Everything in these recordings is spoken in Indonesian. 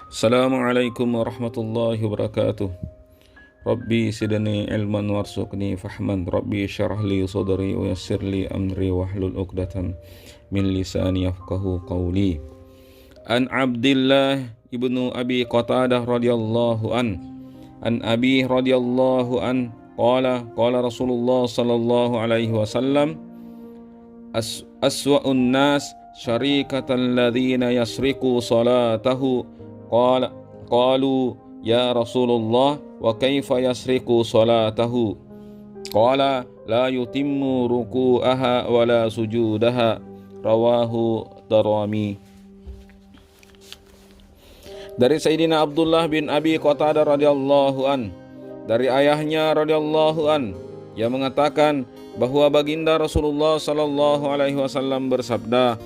Assalamualaikum warahmatullahi wabarakatuh. Rabbi sidani ilman warzuqni fahman. Rabbi syarah li sadri wa yassir li amri wahlul 'uqdatam min lisani yafqahu qawli. An Abdillah ibnu Abi Qatadah radhiyallahu an Abi radhiyallahu an qala Rasulullah sallallahu alaihi wasallam aswa'un nas syarikatan ladzina yasriqu salatahu qalu ya Rasulullah wa kaifa yasriqu salatahu qala la yutimmu ruku'aha wa la sujudaha rawahu Darimi. Dari Sayyidina Abdullah bin Abi Qatadah radhiyallahu an, dari ayahnya radhiyallahu an, yang mengatakan bahwa baginda Rasulullah sallallahu alaihi wasallam bersabda,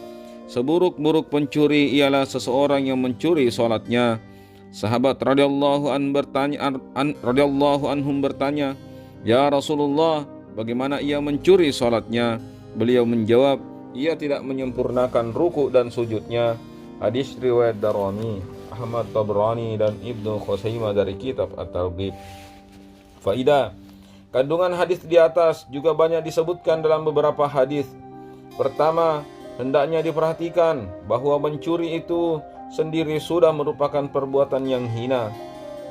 seburuk-buruk pencuri ialah seseorang yang mencuri salatnya. Sahabat radhiyallahu anhum bertanya, "Ya Rasulullah, bagaimana ia mencuri salatnya?" Beliau menjawab, ia tidak menyempurnakan ruku dan sujudnya. Hadis riwayat Darimi, Ahmad Tabrani dan Ibnu Khuzaimah dari kitab At-Targhib. Faidah, kandungan hadis di atas juga banyak disebutkan dalam beberapa hadis. Pertama, hendaknya diperhatikan bahwa mencuri itu sendiri sudah merupakan perbuatan yang hina,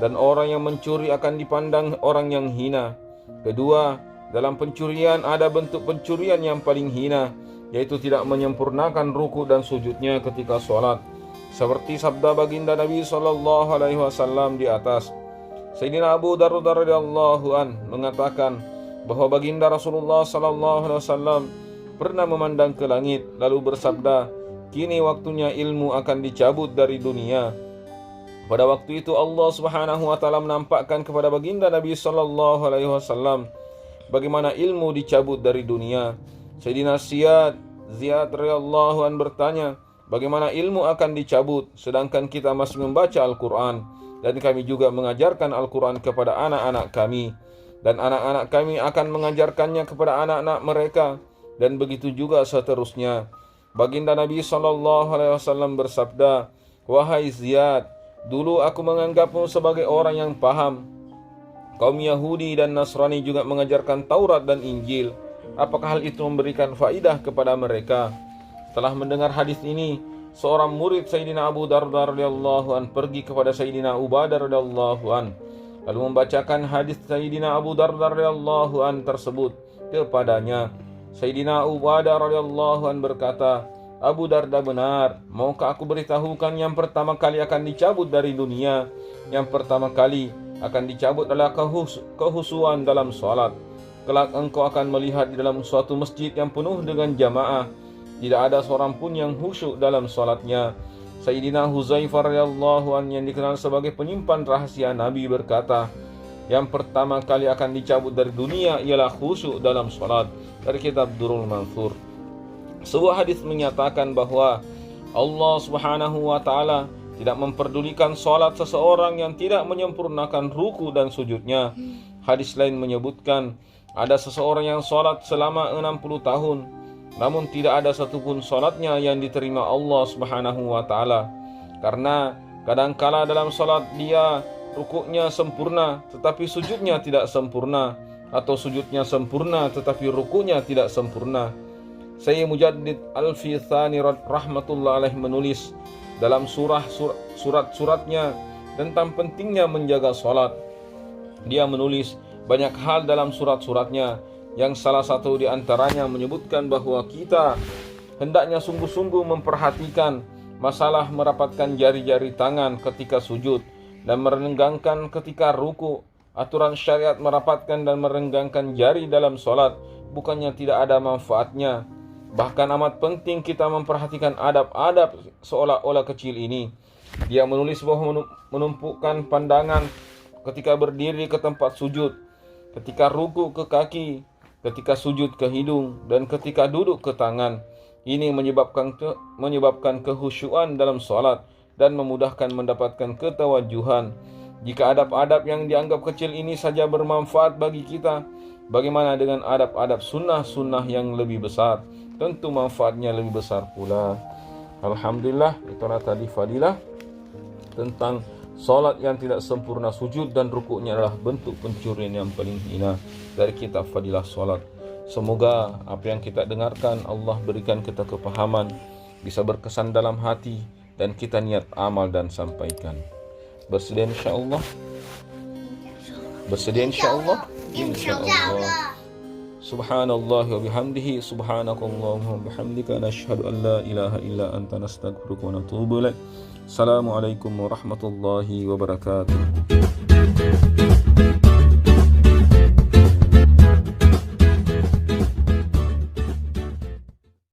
dan orang yang mencuri akan dipandang orang yang hina. Kedua, dalam pencurian ada bentuk pencurian yang paling hina, yaitu tidak menyempurnakan ruku dan sujudnya ketika sholat, seperti sabda baginda Nabi SAW di atas. Sayyidina Abu Darda radhiyallahu an mengatakan bahwa baginda Rasulullah SAW pernah memandang ke langit lalu bersabda, "Kini waktunya ilmu akan dicabut dari dunia." Pada waktu itu Allah Subhanahu wa taala menampakkan kepada baginda Nabi sallallahu alaihi wasallam bagaimana ilmu dicabut dari dunia. Sayyidina Ziyad radhiyallahu an bertanya, "Bagaimana ilmu akan dicabut sedangkan kita masih membaca Al-Qur'an dan kami juga mengajarkan Al-Qur'an kepada anak-anak kami dan anak-anak kami akan mengajarkannya kepada anak-anak mereka dan begitu juga seterusnya." Baginda Nabi SAW bersabda, "Wahai Ziyad, dulu aku menganggapmu sebagai orang yang paham. Kaum Yahudi dan Nasrani juga mengajarkan Taurat dan Injil. Apakah hal itu memberikan faidah kepada mereka?" Setelah mendengar hadis ini, seorang murid Sayyidina Abu Darda radhiyallahu an pergi kepada Sayyidina Ubadah radhiyallahu an lalu membacakan hadis Sayyidina Abu Darda radhiyallahu an tersebut kepadanya. Sayyidina Ubadah radhiyallahu an berkata, "Abu Darda benar. Maukah aku beritahukan yang pertama kali akan dicabut dari dunia? Yang pertama kali akan dicabut adalah kehusuan dalam salat. Kelak engkau akan melihat di dalam suatu masjid yang penuh dengan jamaah, tidak ada seorang pun yang khusyuk dalam salatnya." Sayyidina Huzaifah radhiyallahu an yang dikenal sebagai penyimpan rahasia Nabi berkata, yang pertama kali akan dicabut dari dunia ialah khusyuk dalam salat. Dari kitab Durrul Mansur. Sebuah hadis menyatakan bahwa Allah Subhanahu wa taala tidak memperdulikan salat seseorang yang tidak menyempurnakan ruku dan sujudnya. Hadis lain menyebutkan ada seseorang yang salat selama 60 tahun namun tidak ada satupun salatnya yang diterima Allah Subhanahu wa taala, karena kadangkala dalam salat dia rukuknya sempurna tetapi sujudnya tidak sempurna, atau sujudnya sempurna tetapi rukunya tidak sempurna. Sayyid Mujaddid Al-Fithani rahmatullah alaih menulis dalam surat-suratnya tentang pentingnya menjaga salat. Dia menulis banyak hal dalam surat-suratnya, yang salah satu di antaranya menyebutkan bahwa kita hendaknya sungguh-sungguh memperhatikan masalah merapatkan jari-jari tangan ketika sujud dan merenggangkan ketika ruku. Aturan syariat merapatkan dan merenggangkan jari dalam solat bukannya tidak ada manfaatnya. Bahkan amat penting kita memperhatikan adab-adab seolah-olah kecil ini. Dia menulis bahwa menumpukan pandangan ketika berdiri ke tempat sujud, ketika ruku ke kaki, ketika sujud ke hidung, dan ketika duduk ke tangan. Ini menyebabkan kehusyuan dalam solat dan memudahkan mendapatkan ketawajuhan. Jika adab-adab yang dianggap kecil ini saja bermanfaat bagi kita, bagaimana dengan adab-adab sunnah-sunnah yang lebih besar? Tentu manfaatnya lebih besar pula. Alhamdulillah, itulah tadi fadilah tentang salat yang tidak sempurna, sujud dan rukuknya adalah bentuk pencurian yang paling hina dari kitab Fadilah Salat. Semoga apa yang kita dengarkan Allah berikan kita kepahaman, bisa berkesan dalam hati, dan kita niat amal dan sampaikan. Bersedia insyaallah? Bersedia insyaallah? Insyaallah. Subhanallah wa bihamdihi, subhanakallahumma wa bihamdika, nashhadu an la ilaha illa anta, nastaghfiruka wa natubu ilaik. Assalamualaikum warahmatullahi wabarakatuh.